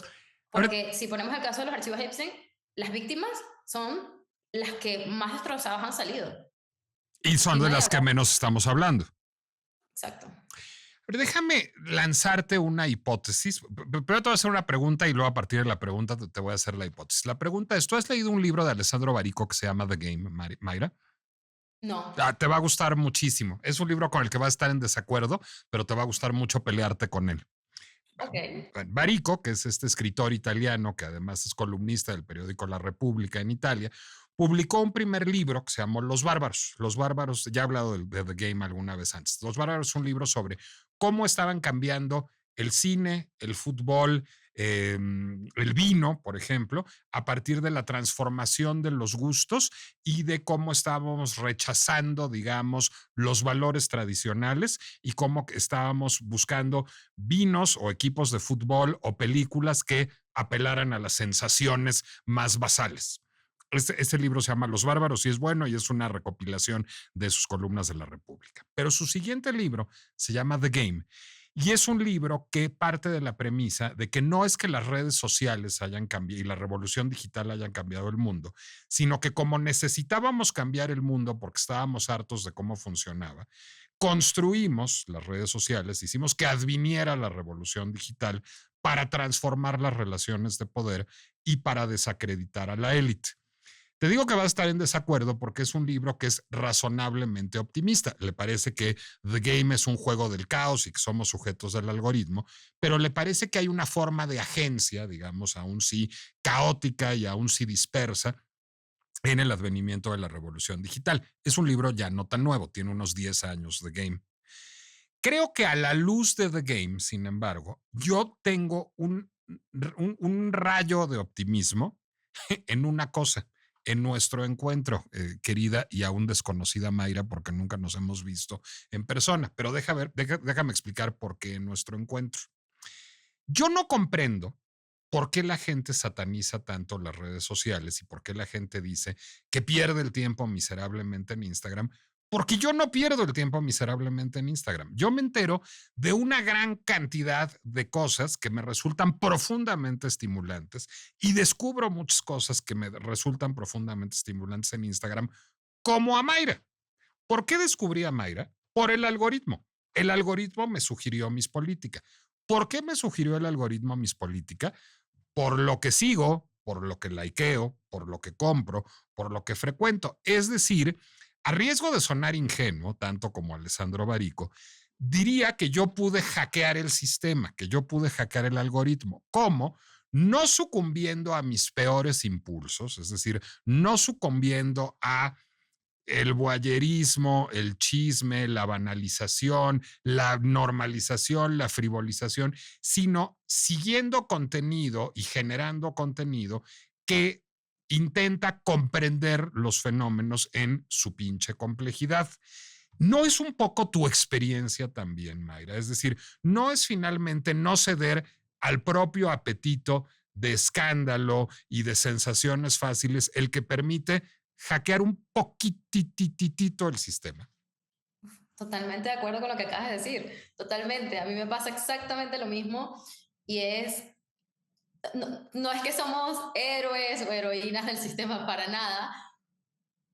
Ahora,
Porque si ponemos el caso de los archivos Epstein, las víctimas son las que más destrozadas han salido.
y son
Y
de
nadie
las que
habla.
menos estamos hablando.
Exacto.
Pero déjame lanzarte una hipótesis. Primero te voy a hacer una pregunta y luego a partir de la pregunta te voy a hacer la hipótesis. La pregunta es, ¿tú has leído un libro de Alessandro Barico que se llama The Game, Mayra?
No.
Te va a gustar muchísimo. Es un libro con el que vas a estar en desacuerdo, pero te va a gustar mucho pelearte con él.
Ok.
Barico, que es este escritor italiano que además es columnista del periódico La República en Italia, publicó un primer libro que se llamó Los Bárbaros. Los Bárbaros, ya he hablado de The Game alguna vez antes. Los Bárbaros es un libro sobre cómo estaban cambiando el cine, el fútbol, el vino, por ejemplo, a partir de la transformación de los gustos y de cómo estábamos rechazando, digamos, los valores tradicionales y cómo estábamos buscando vinos o equipos de fútbol o películas que apelaran a las sensaciones más basales. Este libro se llama Los Bárbaros y es bueno y es una recopilación de sus columnas de La República. Pero su siguiente libro se llama The Game y es un libro que parte de la premisa de que no es que las redes sociales hayan cambiado y la revolución digital hayan cambiado el mundo, sino que como necesitábamos cambiar el mundo porque estábamos hartos de cómo funcionaba, construimos las redes sociales, hicimos que adviniera la revolución digital para transformar las relaciones de poder y para desacreditar a la élite. Te digo que va a estar en desacuerdo porque es un libro que es razonablemente optimista. Le parece que The Game es un juego del caos y que somos sujetos del algoritmo, pero le parece que hay una forma de agencia, digamos, aún sí caótica y aún sí dispersa, en el advenimiento de la revolución digital. Es un libro ya no tan nuevo, tiene unos 10 años The Game. Creo que a la luz de The Game, sin embargo, yo tengo un rayo de optimismo en una cosa, en nuestro encuentro, querida y aún desconocida Mayra, porque nunca nos hemos visto en persona. Pero déjame explicar por qué en nuestro encuentro. Yo no comprendo por qué la gente sataniza tanto las redes sociales y por qué la gente dice que pierde el tiempo miserablemente en Instagram, porque yo no pierdo el tiempo miserablemente en Instagram. Yo me entero de una gran cantidad de cosas que me resultan profundamente estimulantes y descubro muchas cosas que me resultan profundamente estimulantes en Instagram, como a Mayra. ¿Por qué descubrí a Mayra? Por el algoritmo. El algoritmo me sugirió mis políticas. ¿Por qué me sugirió el algoritmo mis políticas? Por lo que sigo, por lo que likeo, por lo que compro, por lo que frecuento. Es decir, a riesgo de sonar ingenuo, tanto como Alessandro Barico, diría que yo pude hackear el sistema, que yo pude hackear el algoritmo. ¿Cómo? No sucumbiendo a mis peores impulsos, es decir, no sucumbiendo a el voyerismo, el chisme, la banalización, la normalización, la frivolización, sino siguiendo contenido y generando contenido que intenta comprender los fenómenos en su pinche complejidad. ¿No es un poco tu experiencia también, Mayra? Es decir, no es finalmente no ceder al propio apetito de escándalo y de sensaciones fáciles el que permite hackear un poquititito el sistema.
Totalmente de acuerdo con lo que acabas de decir. Totalmente. A mí me pasa exactamente lo mismo y es, no es que somos héroes o heroínas del sistema para nada,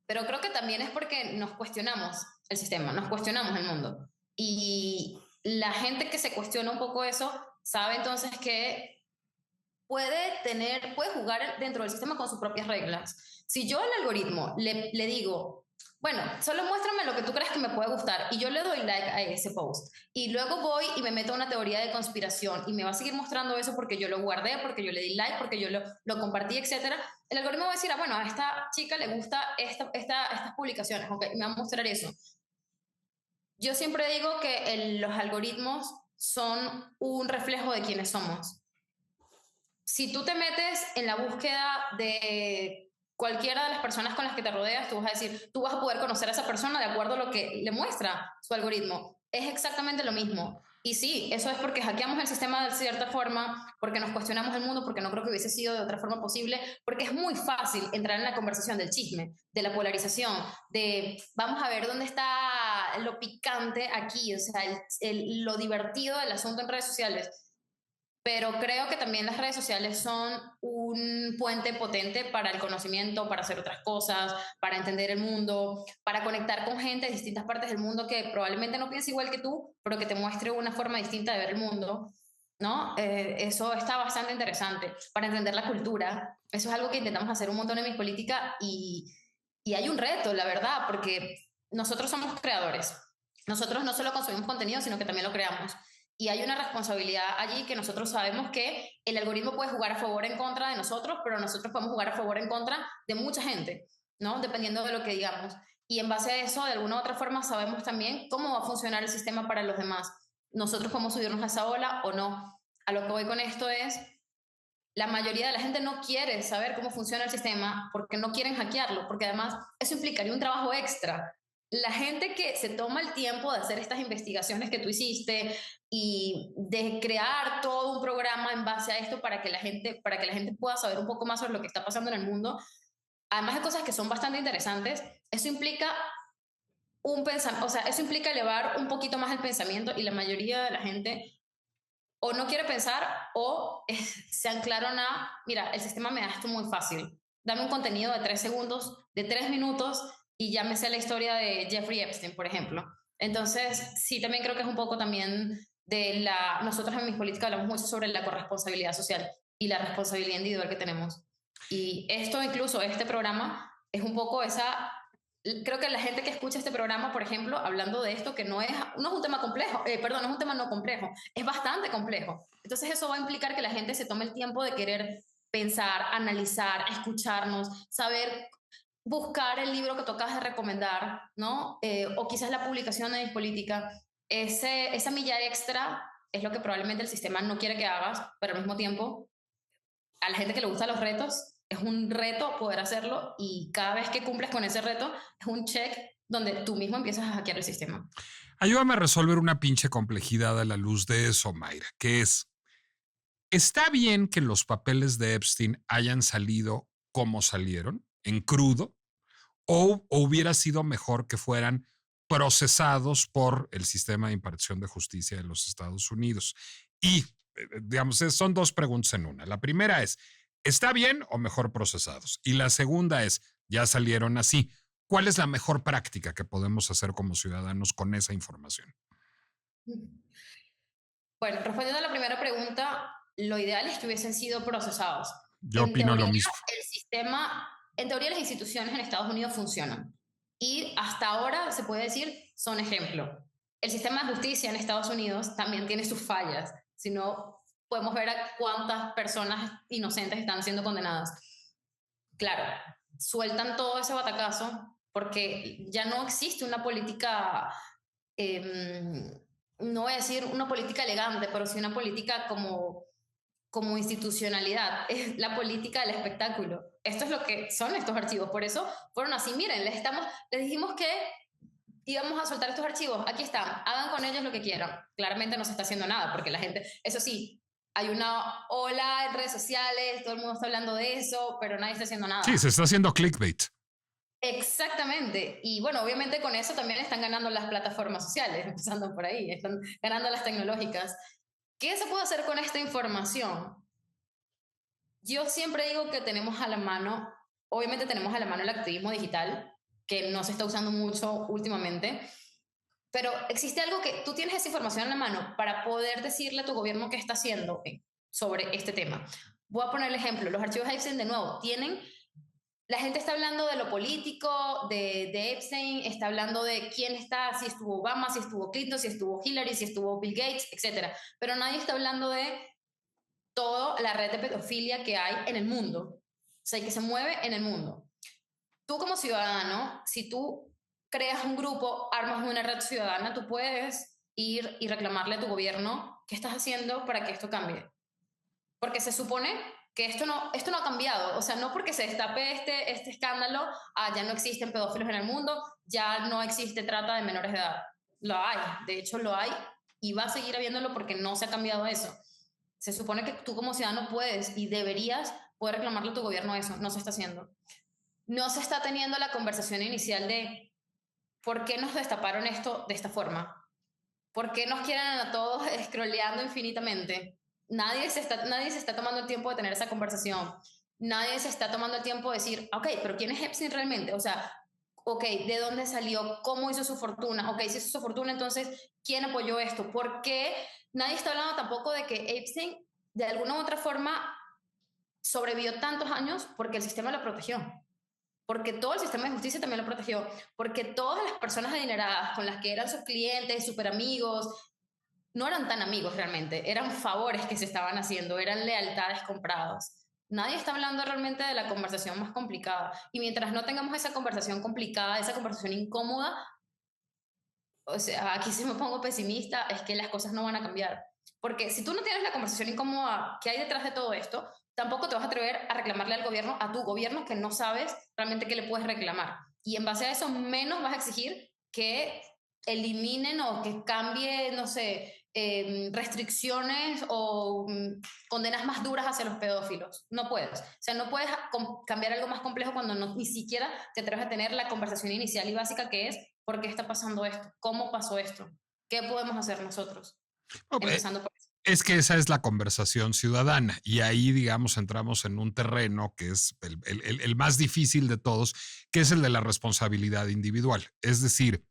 pero creo que también es porque nos cuestionamos el sistema, nos cuestionamos el mundo. Y la gente que se cuestiona un poco eso sabe entonces que puede jugar dentro del sistema con sus propias reglas. Si yo al algoritmo le digo, bueno, solo muéstrame lo que tú crees que me puede gustar y yo le doy like a ese post y luego voy y me meto a una teoría de conspiración y me va a seguir mostrando eso porque yo lo guardé, porque yo le di like, porque yo lo compartí, etcétera, el algoritmo va a decir, bueno, a esta chica le gusta estas publicaciones, okay, me va a mostrar eso. Yo siempre digo que los algoritmos son un reflejo de quienes somos. Si tú te metes en la búsqueda de cualquiera de las personas con las que te rodeas, tú vas a decir, tú vas a poder conocer a esa persona de acuerdo a lo que le muestra su algoritmo. Es exactamente lo mismo. Y sí, eso es porque hackeamos el sistema de cierta forma, porque nos cuestionamos el mundo, porque no creo que hubiese sido de otra forma posible, porque es muy fácil entrar en la conversación del chisme, de la polarización, de vamos a ver dónde está lo picante aquí, o sea, lo divertido del asunto en redes sociales. pero creo que también las redes sociales son un puente potente para el conocimiento, para hacer otras cosas, para entender el mundo, para conectar con gente de distintas partes del mundo que probablemente no piense igual que tú, pero que te muestre una forma distinta de ver el mundo, ¿no? Eso está bastante interesante para entender la cultura. Eso es algo que intentamos hacer un montón en mis políticas y hay un reto, la verdad, porque nosotros somos creadores. Nosotros no solo consumimos contenido, sino que también lo creamos. Y hay una responsabilidad allí que nosotros sabemos que el algoritmo puede jugar a favor o en contra de nosotros, pero nosotros podemos jugar a favor o en contra de mucha gente, ¿no? Dependiendo de lo que digamos. Y en base a eso, de alguna u otra forma, sabemos también cómo va a funcionar el sistema para los demás. Nosotros podemos subirnos a esa ola o no. A lo que voy con esto es, la mayoría de la gente no quiere saber cómo funciona el sistema porque no quieren hackearlo, porque además eso implicaría un trabajo extra. La gente que se toma el tiempo de hacer estas investigaciones que tú hiciste y de crear todo un programa en base a esto para que la gente pueda saber un poco más sobre lo que está pasando en el mundo, además de cosas que son bastante interesantes, eso implica un pensamiento, o sea, eso implica elevar un poquito más el pensamiento y la mayoría de la gente o no quiere pensar o se anclaron a, mira, el sistema me da esto muy fácil. Dame un contenido de 3 segundos, de 3 minutos y ya me sé la historia de Jeffrey Epstein, por ejemplo. Entonces, sí, también creo que es un poco también de la... Nosotros en mis políticas hablamos mucho sobre la corresponsabilidad social y la responsabilidad individual que tenemos. Y esto, incluso este programa, es un poco esa creo que la gente que escucha este programa, por ejemplo, hablando de esto, que no es un tema complejo, perdón, no es un tema no complejo, es bastante complejo. Entonces eso va a implicar que la gente se tome el tiempo de querer pensar, analizar, escucharnos, saber buscar el libro que tú acabas de recomendar, ¿no? O quizás la publicación de política. Esa milla extra es lo que probablemente el sistema no quiere que hagas, pero al mismo tiempo a la gente que le gustan los retos, es un reto poder hacerlo y cada vez que cumples con ese reto es un check donde tú mismo empiezas a hackear el sistema.
Ayúdame a resolver una pinche complejidad a la luz de eso, Mayra, que es, ¿está bien que los papeles de Epstein hayan salido como salieron, en crudo? ¿O hubiera sido mejor que fueran procesados por el sistema de impartición de justicia de los Estados Unidos? Y, digamos, son dos preguntas en una. La primera es, ¿está bien o mejor procesados? Y la segunda es, ya salieron así. ¿Cuál es la mejor práctica que podemos hacer como ciudadanos con esa información?
Bueno, respondiendo a la primera pregunta, lo ideal es que hubiesen sido procesados.
Yo
En
opino lo
teoría,
mismo.
el sistema, en teoría las instituciones en Estados Unidos funcionan y hasta ahora se puede decir son ejemplo. El sistema de justicia en Estados Unidos también tiene sus fallas, si no podemos ver a cuántas personas inocentes están siendo condenadas. Claro, sueltan todo ese batacazo porque ya no existe una política, eh, no voy a decir una política elegante, pero sí una política como institucionalidad, es la política del espectáculo. Esto es lo que son estos archivos, por eso fueron así, miren, les dijimos que íbamos a soltar estos archivos, aquí están, hagan con ellos lo que quieran. Claramente no se está haciendo nada, porque la gente, eso sí, hay una ola en redes sociales, todo el mundo está hablando de eso, pero nadie está haciendo
Sí,
nada.
se está haciendo clickbait.
Exactamente. Y bueno, obviamente con eso también están ganando las plataformas sociales, empezando por ahí, están ganando las tecnológicas. ¿Qué se puede hacer con esta información? Yo siempre digo que tenemos a la mano, obviamente tenemos a la mano el activismo digital, que no se está usando mucho últimamente, pero existe algo que tú tienes esa información en la mano para poder decirle a tu gobierno qué está haciendo sobre este tema. Voy a poner el ejemplo, los archivos Epstein de nuevo tienen, la gente está hablando de lo político, de Epstein, está hablando de quién está, si estuvo Obama, si estuvo Clinton, si estuvo Hillary, si estuvo Bill Gates, etcétera. Pero nadie está hablando de toda la red de pedofilia que hay en el mundo, o sea, que se mueve en el mundo. Tú como ciudadano, si tú creas un grupo, armas una red ciudadana, tú puedes ir y reclamarle a tu gobierno qué estás haciendo para que esto cambie. Porque se supone que esto no ha cambiado. O sea, no porque se destape este escándalo, ya no existen pedófilos en el mundo, ya no existe trata de menores de edad. Lo hay, de hecho lo hay y va a seguir habiéndolo porque no se ha cambiado eso. Se supone que tú como ciudadano puedes y deberías poder reclamarle a tu gobierno eso. No se está haciendo. No se está teniendo la conversación inicial de por qué nos destaparon esto de esta forma. ¿Por qué nos quieren a todos scrolleando infinitamente? nadie se está tomando el tiempo de tener esa conversación. Nadie se está tomando el tiempo de decir, ok, pero ¿quién es Epstein realmente? O sea, ok, ¿de dónde salió? ¿Cómo hizo su fortuna? Ok, si hizo su fortuna, entonces, ¿quién apoyó esto? ¿Por qué? Nadie está hablando tampoco de que Epstein, de alguna u otra forma, sobrevivió tantos años porque el sistema lo protegió. Porque todo el sistema de justicia también lo protegió. Porque todas las personas adineradas con las que eran sus clientes, súper amigos, no eran tan amigos realmente, eran favores que se estaban haciendo, eran lealtades compradas. Nadie está hablando realmente de la conversación más complicada. Y mientras no tengamos esa conversación complicada, esa conversación incómoda, o sea, aquí si me pongo pesimista, es que las cosas no van a cambiar. Porque si tú no tienes la conversación incómoda que hay detrás de todo esto, tampoco te vas a atrever a reclamarle al gobierno, a tu gobierno, que no sabes realmente qué le puedes reclamar. Y en base a eso, menos vas a exigir que eliminen o que cambie, no sé, restricciones o condenas más duras hacia los pedófilos. No puedes. O sea, no puedes cambiar algo más complejo cuando ni siquiera te atreves a tener la conversación inicial y básica que es ¿por qué está pasando esto? ¿Cómo pasó esto? ¿Qué podemos hacer nosotros?
No,
Empezando por eso.
es que esa es la conversación ciudadana y ahí, digamos, entramos en un terreno que es el más difícil de todos, que es el de la responsabilidad individual. Es decir,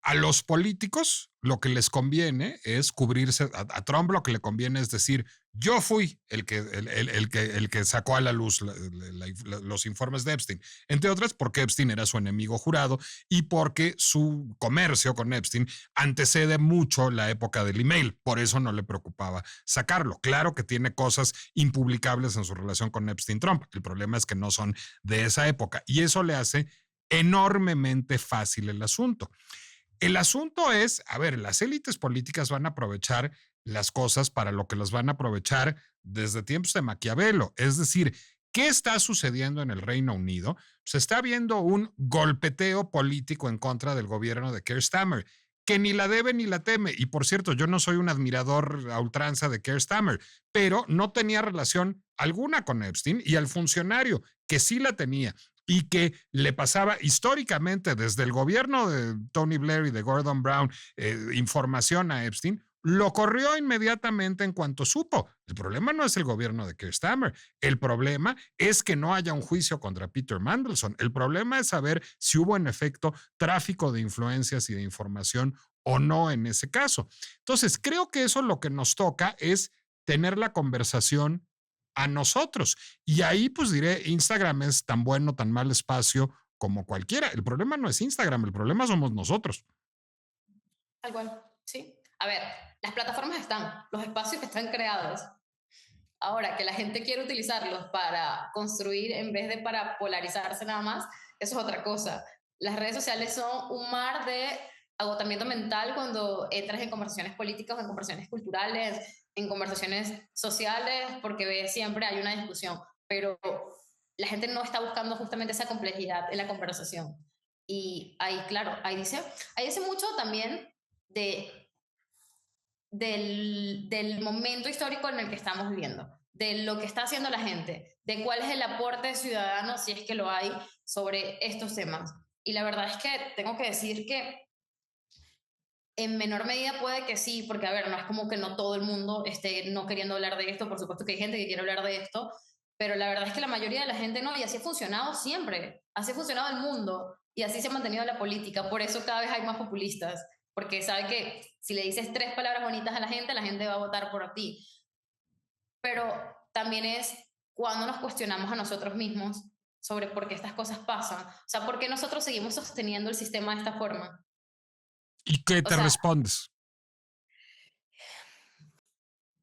a los políticos lo que les conviene es cubrirse, a Trump lo que le conviene es decir, yo fui el que sacó a la luz los informes de Epstein, entre otras porque Epstein era su enemigo jurado y porque su comercio con Epstein antecede mucho la época del email, por eso no le preocupaba sacarlo. Claro que tiene cosas impublicables en su relación con Epstein-Trump, el problema es que no son de esa época y eso le hace enormemente fácil el asunto. El asunto es, a ver, las élites políticas van a aprovechar las cosas para lo que las van a aprovechar desde tiempos de Maquiavelo. Es decir, ¿qué está sucediendo en el Reino Unido? Se está viendo un golpeteo político en contra del gobierno de Keir Starmer, que ni la debe ni la teme. Y por cierto, yo no soy un admirador a ultranza de Keir Starmer, pero no tenía relación alguna con Epstein y al funcionario que sí la tenía y que le pasaba históricamente desde el gobierno de Tony Blair y de Gordon Brown información a Epstein, lo corrió inmediatamente en cuanto supo. El problema no es el gobierno de Keir Starmer. El problema es que no haya un juicio contra Peter Mandelson. El problema es saber si hubo en efecto tráfico de influencias y de información o no en ese caso. Entonces, creo que eso lo que nos toca es tener la conversación a nosotros. Y ahí pues diré, Instagram es tan bueno, tan mal espacio como cualquiera. El problema no es Instagram, el problema somos nosotros.
Tal cual, sí. A ver, las plataformas están, los espacios están creados. Ahora, que la gente quiere utilizarlos para construir en vez de para polarizarse nada más, eso es otra cosa. Las redes sociales son un mar de agotamiento mental cuando entras en conversaciones políticas, en conversaciones culturales, en conversaciones sociales, porque ves siempre hay una discusión, pero la gente no está buscando justamente esa complejidad en la conversación. Y ahí, claro, ahí dice mucho también de del momento histórico en el que estamos viviendo, de lo que está haciendo la gente, de cuál es el aporte ciudadano, si es que lo hay, sobre estos temas. Y la verdad es que tengo que decir que en menor medida puede que sí, porque a ver, no es como que no todo el mundo esté no queriendo hablar de esto, por supuesto que hay gente que quiere hablar de esto, pero la verdad es que la mayoría de la gente no, y así ha funcionado siempre, así ha funcionado el mundo, y así se ha mantenido la política, por eso cada vez hay más populistas, porque sabe que si le dices tres palabras bonitas a la gente va a votar por ti, pero también es cuando nos cuestionamos a nosotros mismos sobre por qué estas cosas pasan, o sea, por qué nosotros seguimos sosteniendo el sistema de esta forma.
¿Y qué
O
te
sea,
respondes?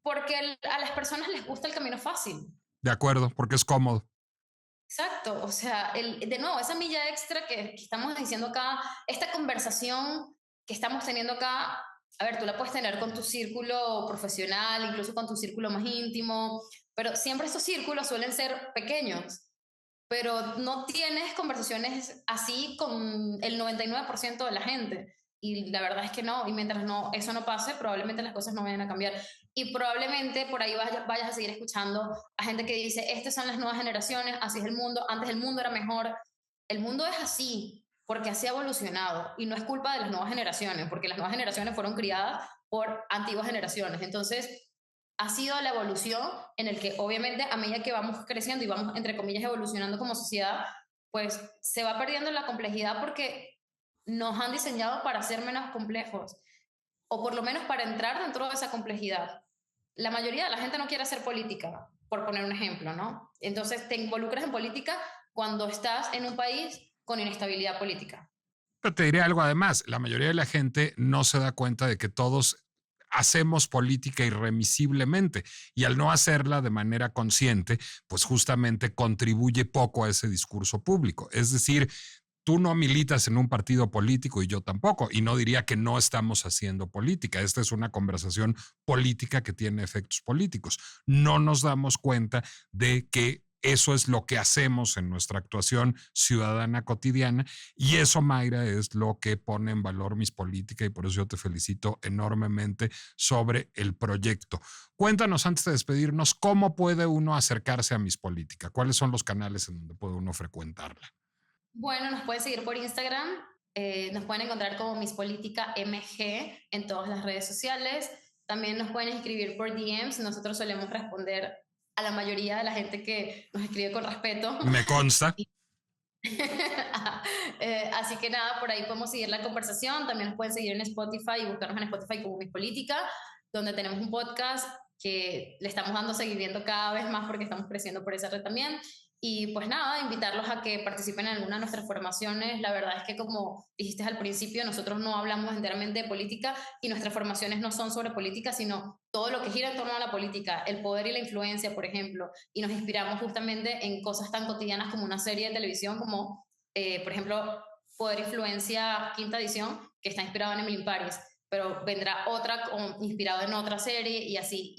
porque a las personas les gusta el camino fácil.
De acuerdo, porque es cómodo.
Exacto, o sea, de nuevo, esa milla extra que estamos diciendo acá, esta conversación que estamos teniendo acá, a ver, tú la puedes tener con tu círculo profesional, incluso con tu círculo más íntimo, pero siempre estos círculos suelen ser pequeños, pero no tienes conversaciones así con el 99% de la gente. Y la verdad es que no, y mientras no, eso no pase, probablemente las cosas no vayan a cambiar. Y probablemente por ahí vayas a seguir escuchando a gente que dice, estas son las nuevas generaciones, así es el mundo, antes el mundo era mejor. El mundo es así, porque así ha evolucionado, y no es culpa de las nuevas generaciones, porque las nuevas generaciones fueron criadas por antiguas generaciones. Entonces, ha sido la evolución en el que obviamente a medida que vamos creciendo y vamos, entre comillas, evolucionando como sociedad, pues se va perdiendo la complejidad porque nos han diseñado para ser menos complejos o por lo menos para entrar dentro de esa complejidad. La mayoría de la gente no quiere hacer política, por poner un ejemplo, ¿no? Entonces te involucras en política cuando estás en un país con inestabilidad política.
Pero te diré algo además, la mayoría de la gente no se da cuenta de que todos hacemos política irremisiblemente y al no hacerla de manera consciente, pues justamente contribuye poco a ese discurso público. Es decir, tú no militas en un partido político y yo tampoco, y no diría que no estamos haciendo política. Esta es una conversación política que tiene efectos políticos. No nos damos cuenta de que eso es lo que hacemos en nuestra actuación ciudadana cotidiana y eso, Mayra, es lo que pone en valor Mis Política y por eso yo te felicito enormemente sobre el proyecto. Cuéntanos antes de despedirnos, ¿cómo puede uno acercarse a Mis Política? ¿Cuáles son los canales en donde puede uno frecuentarla?
Bueno, nos pueden seguir por Instagram, nos pueden encontrar como Miss Política MG en todas las redes sociales. También nos pueden escribir por DMs. Nosotros solemos responder a la mayoría de la gente que nos escribe con respeto.
Me consta.
Así que nada, por ahí podemos seguir la conversación. También nos pueden seguir en Spotify y buscarnos en Spotify como Miss Política, donde tenemos un podcast que le estamos dando seguimiento cada vez más porque estamos creciendo por esa red también. Y pues nada, invitarlos a que participen en alguna de nuestras formaciones. La verdad es que como dijiste al principio, nosotros no hablamos enteramente de política y nuestras formaciones no son sobre política, sino todo lo que gira en torno a la política, el poder y la influencia, por ejemplo. Y nos inspiramos justamente en cosas tan cotidianas como una serie de televisión como, por ejemplo, Poder Influencia, quinta edición, que está inspirado en Emily in Paris, pero vendrá otra inspirada en otra serie y así.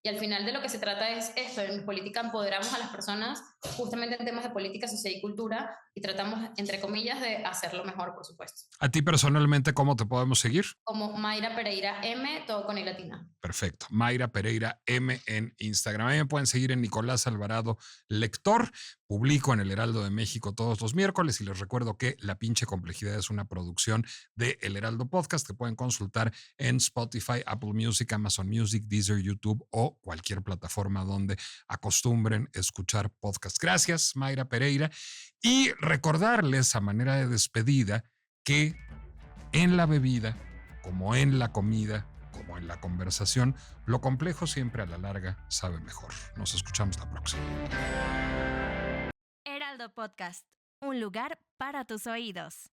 Y al final de lo que se trata es esto, en política empoderamos a las personas justamente en temas de política, sociedad y cultura y tratamos, entre comillas, de hacerlo mejor, por supuesto.
A ti personalmente, ¿cómo te podemos seguir?
Como Mayra Pereira M, todo con I latina.
Perfecto. Mayra Pereira M en Instagram. A mí me pueden seguir en Nicolás Alvarado Lector. Publico en El Heraldo de México todos los miércoles y les recuerdo que La Pinche Complejidad es una producción de El Heraldo Podcast que pueden consultar en Spotify, Apple Music, Amazon Music, Deezer, YouTube o cualquier plataforma donde acostumbren escuchar podcast. Gracias, Mayra Pereira. Y recordarles a manera de despedida que en la bebida, como en la comida, como en la conversación, lo complejo siempre a la larga sabe mejor. Nos escuchamos la próxima.
Heraldo Podcast, un lugar para tus oídos.